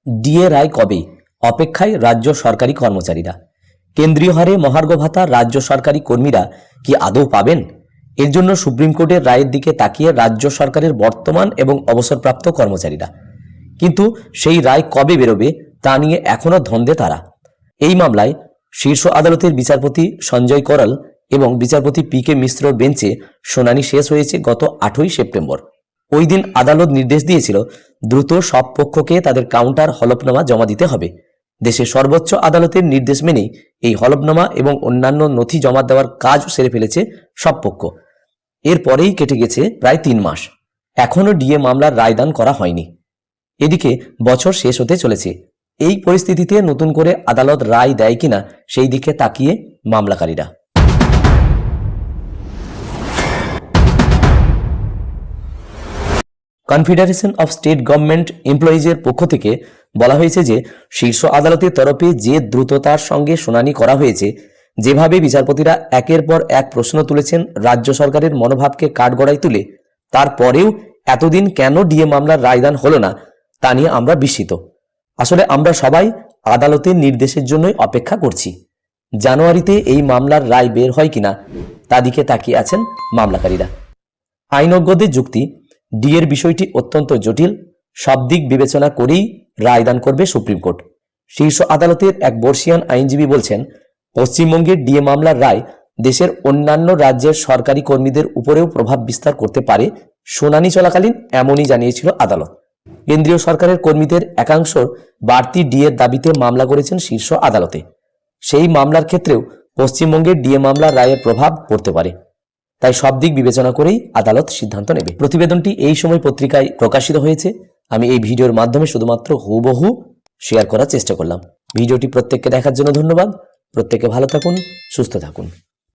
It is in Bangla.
ডিএ রায় কবে? অপেক্ষায় রাজ্য সরকারি কর্মচারীরা। কেন্দ্রীয় হারে মহার্ঘ ভাতা রাজ্য সরকারি কর্মীরা কি আদৌ পাবেন? এর জন্য সুপ্রিম কোর্টের রায়ের দিকে তাকিয়ে রাজ্য সরকারের বর্তমান এবং অবসরপ্রাপ্ত কর্মচারীরা। কিন্তু সেই রায় কবে বেরোবে তা নিয়ে এখনও ধন্দে তারা। এই মামলায় শীর্ষ আদালতের বিচারপতি সঞ্জয় করল এবং বিচারপতি পি.কে. মিশ্রর বেঞ্চে শুনানি শেষ হয়েছে গত 8ই সেপ্টেম্বর। ওই দিন আদালত নির্দেশ দিয়েছিল দ্রুত সব পক্ষকে তাদের কাউন্টার হলফনামা জমা দিতে হবে। দেশের সর্বোচ্চ আদালতের নির্দেশ মেনেই এই হলফনামা এবং অন্যান্য নথি জমা দেওয়ার কাজ সেরে ফেলেছে সব পক্ষ। এরপরেই কেটে গেছে প্রায় 3 মাস। এখনও ডিএ মামলার রায়দান করা হয়নি। এদিকে বছর শেষ হতে চলেছে। এই পরিস্থিতিতে নতুন করে আদালত রায় দেয় কিনা সেই দিকে তাকিয়ে মামলাকারীরা। কনফেডারেশন অফ স্টেট গভর্নমেন্ট এমপ্লয়িজের পক্ষ থেকে বলা হয়েছে যে শীর্ষ আদালতের তরফে যে দ্রুততার সঙ্গে শুনানি করা হয়েছে, যেভাবে বিচারপতিরা একের পর এক প্রশ্ন তুলেছেন রাজ্য সরকারের মনোভাবকে কাঠগড়ায় তুলে, তারপরেও এতদিন কেন ডিএ মামলার রায়দান হলো না তা নিয়ে আমরা বিস্মিত। আসলে আমরা সবাই আদালতের নির্দেশের জন্যই অপেক্ষা করছি। জানুয়ারিতে এই মামলার রায় বের হয় কিনা তা দিকে তাকিয়ে আছেন মামলাকারীরা। আইনজ্ঞদের যুক্তি, ডিএর বিষয়টি অত্যন্ত জটিল, সব দিক বিবেচনা করেই রায়দান করবে সুপ্রিম কোর্ট। শীর্ষ আদালতের এক বর্ষীয়ান আইনজীবী বলছেন, পশ্চিমবঙ্গের ডিএ মামলার রায় দেশের অন্যান্য রাজ্যের সরকারি কর্মীদের উপরেও প্রভাব বিস্তার করতে পারে। শুনানি চলাকালীন এমনই জানিয়েছিল আদালত। কেন্দ্রীয় সরকারের কর্মীদের একাংশ বাড়তি ডিএর দাবিতে মামলা করেছেন শীর্ষ আদালতে। সেই মামলার ক্ষেত্রেও পশ্চিমবঙ্গের ডিএ মামলার রায়ের প্রভাব পড়তে পারে। তাই সব দিক বিবেচনা করেই আদালত সিদ্ধান্ত নেবে। প্রতিবেদনটি এই সময় পত্রিকায় প্রকাশিত হয়েছে। আমি এই ভিডিওর মাধ্যমে শুধুমাত্র হুবহু শেয়ার করার চেষ্টা করলাম। ভিডিওটি প্রত্যেককে দেখার জন্য ধন্যবাদ। প্রত্যেকে ভালো থাকুন, সুস্থ থাকুন।